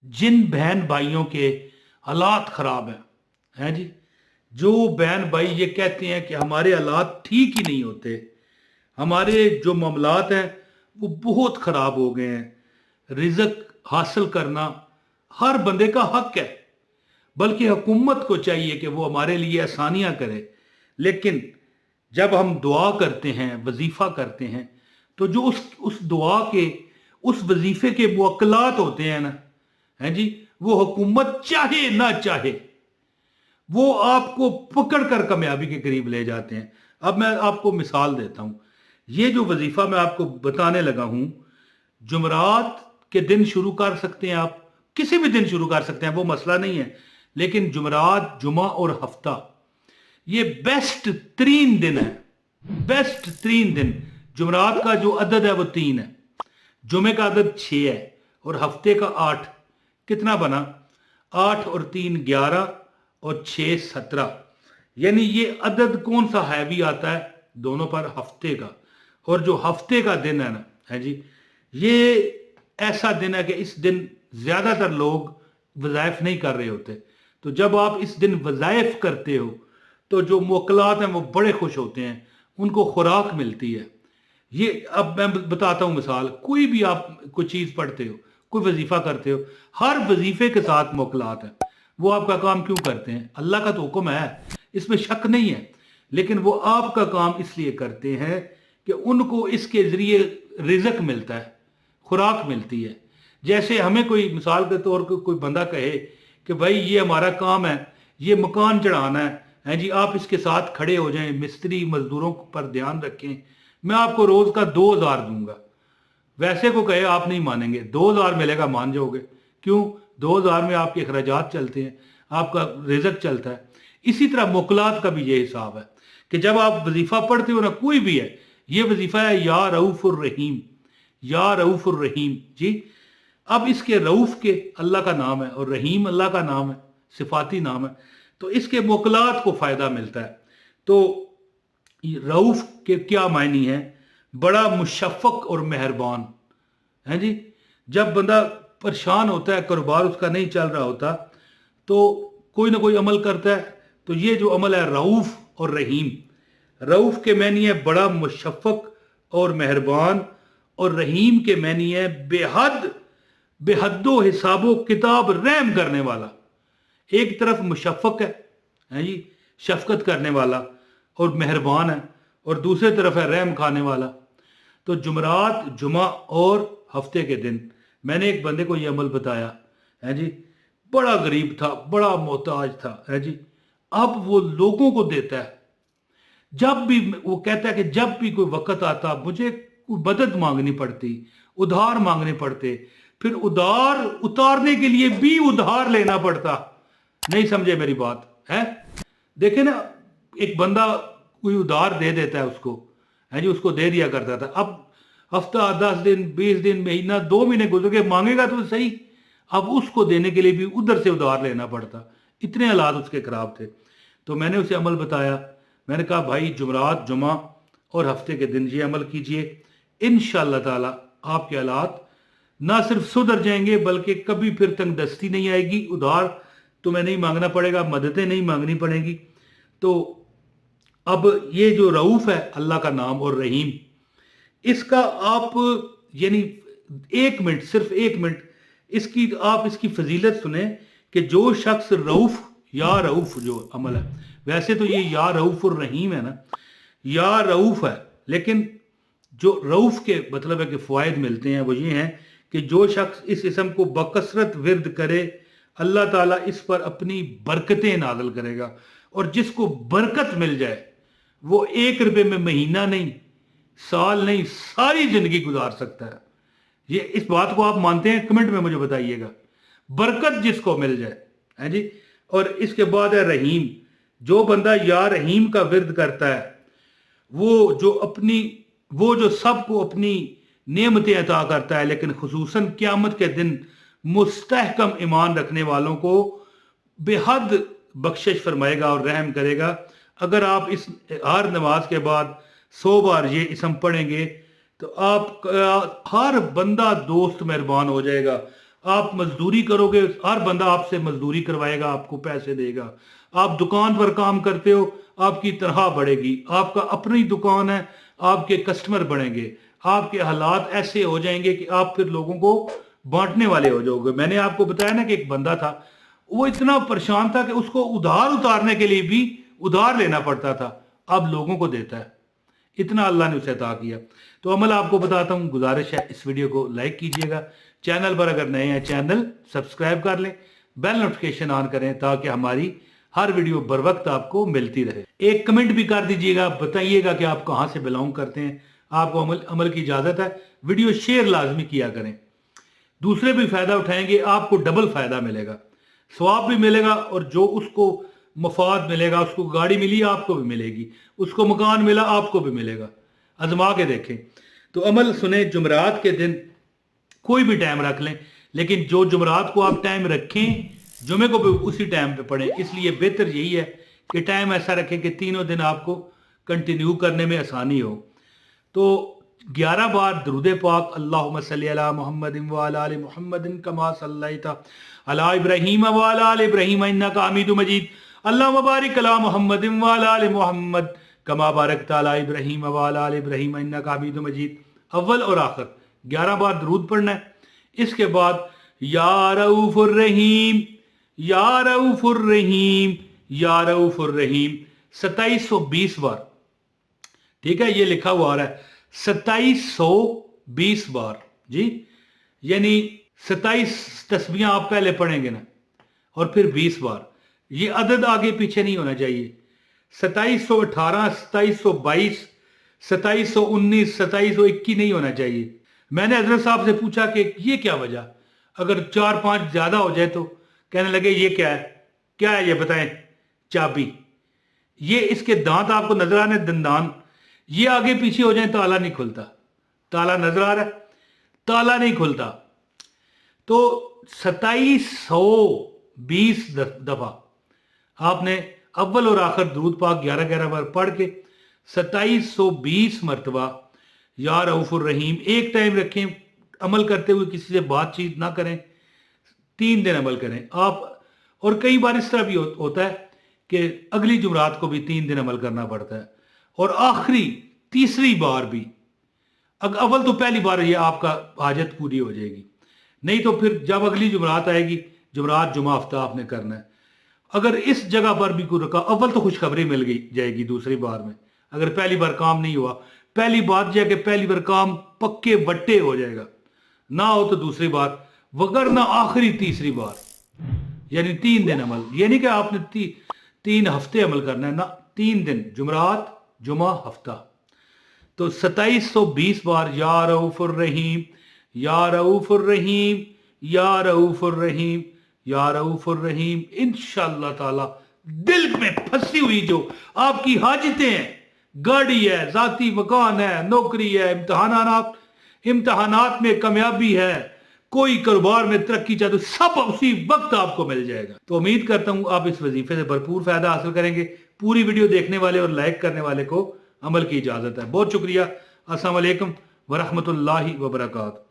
जिन बहन भाइयों के हालात ख़राब हैं जी, जो बहन भाई ये कहते हैं कि हमारे हालात ठीक ही नहीं होते, हमारे जो मामलात हैं वो बहुत ख़राब हो गए हैं, रिज़्क हासिल करना हर बंदे का हक है, बल्कि हुकूमत को चाहिए कि वो हमारे लिए आसानियाँ करे। लेकिन जब हम दुआ करते हैं, वजीफ़ा करते हैं, तो जो उस दुआ के, उस वजीफ़े के मुअक्कलात होते हैं ना, हैं जी, वो हुकूमत चाहे ना चाहे वो आपको पकड़ कर कामयाबी के करीब ले जाते हैं। अब मैं आपको मिसाल देता हूँ। ये जो वजीफ़ा मैं आपको बताने लगा हूँ, जुमरात के दिन शुरू कर सकते हैं आप, किसी भी दिन शुरू कर सकते हैं, वो मसला नहीं है। लेकिन जुमरात, जुमा और हफ्ता ये बेस्ट तरीन दिन है, बेस्ट तरीन दिन। जुमरात का जो अदद है वो 3 है, जुमे का अदद 6 है और हफ्ते का 8। कितना बना? 8 और 3 11 और 6 17। यानी ये अदद कौन सा हैवी आता है? दोनों पर हफ्ते का। और जो हफ्ते का दिन है ना, है जी, ये ऐसा दिन है कि इस दिन ज़्यादातर लोग वज़ाइफ नहीं कर रहे होते। तो जब आप इस दिन वज़ाइफ करते हो तो जो मुवक्कलात हैं वो बड़े खुश होते हैं, उनको खुराक मिलती है। ये अब मैं बताता हूँ मिसाल। कोई भी आप कोई चीज़ पढ़ते हो, कोई वजीफ़ा करते हो, हर वजीफ़े के साथ मुवक्कलात है। वो आपका काम क्यों करते हैं? अल्लाह का तो हुक्म है, इसमें शक नहीं है। लेकिन वो आपका काम इसलिए करते हैं कि उनको इसके ज़रिए रिज़्क मिलता है, खुराक मिलती है। जैसे हमें कोई मिसाल के तौर पर कोई बंदा कहे कि भाई ये हमारा काम है, ये मकान चढ़ाना है जी, आप इसके साथ खड़े हो जाएं, मिस्त्री मजदूरों पर ध्यान रखें, मैं आपको रोज़ का 2,000 दूंगा। वैसे को कहे आप नहीं मानेंगे, 2,000 मिलेगा मान जाओगे। क्यों? 2,000 में आपके अखराजात चलते हैं, आपका रिज़्क चलता है। इसी तरह मुकलात का भी ये हिसाब है कि जब आप वजीफ़ा पढ़ते हो ना, कोई भी है, ये वजीफ़ा है या रऊफ़ुर रहीम, या रऊफ़ुर रहीम जी। अब इसके रऊफ़ के अल्लाह का नाम है और रहीम अल्लाह का नाम है, सिफाती नाम है, तो इसके मुकलात को फ़ायदा मिलता है। तो रऊफ़ के क्या मायनी है? बड़ा मुशफ़क़ और मेहरबान है जी। जब बंदा परेशान होता है, कारोबार उसका नहीं चल रहा होता, तो कोई ना कोई अमल करता है। तो ये जो अमल है रऊफ़ और रहीम, रऊफ़ के मैनी है बड़ा मुशफ़क़ और मेहरबान, और रहीम के मैनी है बेहद बेहदो हिसाबो किताब रहम करने वाला। एक तरफ मुशफ़क़ है जी, शफकत करने वाला और मेहरबान है, और दूसरी तरफ है रहम खाने वाला। तो जुमरात, जुमा और हफ्ते के दिन मैंने एक बंदे को ये अमल बताया है जी, बड़ा गरीब था, बड़ा मोहताज था है जी। अब वो लोगों को देता है। जब भी वो कहता है कि जब भी कोई वक्त आता मुझे कोई मदद मांगनी पड़ती, उधार मांगने पड़ते, फिर उधार उतारने के लिए भी उधार लेना पड़ता। नहीं समझे मेरी बात है? देखे ना, एक बंदा कोई उधार दे देता है उसको, है जी, उसको दे दिया करता था। अब हफ्ता, 10 दिन, 20 दिन, महीना, 2 महीने गुजर के मांगेगा तो सही, अब उसको देने के लिए भी उधर से उधार लेना पड़ता। इतने हालात उसके खराब थे। तो मैंने उसे अमल बताया। मैंने कहा भाई जुमरात, जुमा और हफ्ते के दिन ये अमल कीजिए, इंशाअल्लाह ताला आपके हालात ना सिर्फ सुधर जाएंगे बल्कि कभी फिर तंगदस्ती नहीं आएगी, उधार तुम्हें नहीं मांगना पड़ेगा, मददें नहीं मांगनी पड़ेगी। तो अब ये जो रऊफ़ है अल्लाह का नाम और रहीम, इसका आप यानी 1 मिनट, सिर्फ 1 मिनट इसकी आप इसकी फजीलत सुने कि जो शख्स रऊफ़, या रऊफ़ जो अमल है, वैसे तो ये या रऊफ़ और रहीम है ना, या रऊफ़ है, लेकिन जो रऊफ़ के मतलब है कि फ़वाइद मिलते हैं वो ये हैं कि जो शख्स इस इसम को बकसरत विर्द करे, अल्लाह ताला इस पर अपनी बरकतें नाज़िल करेगा। और जिसको बरकत मिल जाए वो 1 रुपये में महीना नहीं, साल नहीं, सारी जिंदगी गुजार सकता है। ये इस बात को आप मानते हैं? कमेंट में मुझे बताइएगा। बरकत जिसको मिल जाए है जी। और इसके बाद है रहीम। जो बंदा या रहीम का विर्द करता है, वो जो सबको अपनी नेमतें अता करता है, लेकिन खुसूसन क़यामत के दिन मुस्तहकम ईमान रखने वालों को बेहद बख्शिश फरमाएगा और रहम करेगा। अगर आप इस हर नमाज के बाद 100 बार ये इसम पढ़ेंगे तो आप हर बंदा दोस्त मेहरबान हो जाएगा, آپ مزدوری کرو گے، ہر بندہ آپ سے مزدوری کروائے گا، آپ کو پیسے دے گا۔ آپ دکان پر کام کرتے ہو، آپ کی تنخواہ بڑھے گی، آپ کا اپنی دکان ہے، آپ کے کسٹمر بڑھیں گے، آپ کے حالات ایسے ہو جائیں گے کہ آپ پھر لوگوں کو بانٹنے والے ہو جاؤ گے۔ میں نے آپ کو بتایا نا کہ ایک بندہ تھا، وہ اتنا پریشان تھا کہ اس کو ادھار اتارنے کے لیے بھی ادھار لینا پڑتا تھا، اب لوگوں کو دیتا ہے، اتنا اللہ نے اسے عطا کیا۔ تو عمل آپ کو بتاتا ہوں، گزارش ہے اس ویڈیو کو لائک کیجئے گا، چینل پر اگر نئے ہیں چینل سبسکرائب کر لیں، بیل نوٹیفیکیشن آن کریں تاکہ ہماری ہر ویڈیو بر وقت آپ کو ملتی رہے۔ ایک کمنٹ بھی کر دیجئے گا، بتائیے گا کہ آپ کہاں سے بلانگ کرتے ہیں۔ آپ کو عمل کی اجازت ہے، ویڈیو شیئر لازمی کیا کریں، دوسرے بھی فائدہ اٹھائیں گے، آپ کو ڈبل فائدہ ملے گا، ثواب بھی ملے گا، اور جو اس کو مفاد ملے گا، اس کو گاڑی ملی آپ کو بھی ملے گی، اس کو مکان ملا آپ کو بھی ملے گا، آزما کے دیکھیں۔ تو عمل سنیں، جمعرات کے دن کوئی بھی ٹائم رکھ لیں، لیکن جو جمعرات کو آپ ٹائم رکھیں جمعے کو بھی اسی ٹائم پہ پڑھیں، اس لیے بہتر یہی ہے کہ ٹائم ایسا رکھیں کہ تینوں دن آپ کو کنٹینیو کرنے میں آسانی ہو۔ تو 11 بار درود پاک، اللہم صلی علی محمد وعلی آل محمد کما صلیت علی ابراہیم وعلی آل ابراہیم انکا حمید مجید، اللہم بارک علی محمد وعلی آل محمد کما بارکت علی ابراہیم وعلی آل ابراہیم انکا حمید مجید، اول اور آخر 11 بار درود پڑھنا ہے۔ اس کے بعد یا رؤوف الرحیم، یا رؤوف الرحیم، یا رؤوف الرحیم 2720 بار، ٹھیک ہے، یہ لکھا ہوا آ رہا ہے 2720 بار، جی، یعنی 27 تسبیحاں آپ پہلے پڑھیں گے نا، اور پھر 20 بار، یہ عدد آگے پیچھے نہیں ہونا چاہیے، 2718 2722 2719 2721 نہیں ہونا چاہیے۔ میں نے حضرت صاحب سے پوچھا کہ یہ کیا وجہ، اگر 4-5 زیادہ ہو جائے تو کہنے لگے یہ کیا ہے یہ بتائیں، چابی، یہ اس کے دانت آپ کو نظر آنے دندان، یہ آگے پیچھے ہو جائیں تالا نہیں کھلتا، تالا نظر آ رہا ہے، تالا نہیں کھلتا۔ تو 2720 دفعہ آپ نے اول اور آخر درود پاک 11 بار پڑھ کے 2720 مرتبہ یا رؤوف الرحیم ایک ٹائم رکھیں، عمل کرتے ہوئے کسی سے بات چیت نہ کریں، 3 دن عمل کریں آپ۔ اور کئی بار اس طرح بھی ہوتا ہے کہ اگلی جمعرات کو بھی 3 دن عمل کرنا پڑتا ہے، اور آخری تیسری بار بھی، اول تو پہلی بار یہ آپ کا حاجت پوری ہو جائے گی، نہیں تو پھر جب اگلی جمعرات آئے گی، جمعرات جمعہ ہفتہ آپ نے کرنا ہے، اگر اس جگہ پر بھی کوئی رکا، اول تو خوشخبری مل جائے گی دوسری بار میں، اگر پہلی بار کام نہیں ہوا، پہلی بات یہ ہے کہ پہلی بار کام پکے وٹے ہو جائے گا، نہ ہو تو دوسری بار، وگرنہ آخری تیسری بار، یعنی 3 دن عمل، یہ نہیں کہ آپ نے 3 ہفتے عمل کرنا ہے، نہ 3 دن، جمعرات جمعہ ہفتہ۔ تو 2720 بار یا رؤوف الرحیم، یا رؤوف الرحیم، یا رؤوف الرحیم، یا رؤوف الرحیم، انشاءاللہ تعالی دل میں پھنسی ہوئی جو آپ کی حاجتیں ہیں، گاڑی ہے، ذاتی مکان ہے، نوکری ہے، امتحانات میں کامیابی ہے، کوئی کاروبار میں ترقی چاہتے، سب اسی وقت آپ کو مل جائے گا۔ تو امید کرتا ہوں آپ اس وظیفے سے بھرپور فائدہ حاصل کریں گے۔ پوری ویڈیو دیکھنے والے اور لائک کرنے والے کو عمل کی اجازت ہے۔ بہت شکریہ، السلام علیکم ورحمۃ اللہ وبرکاتہ۔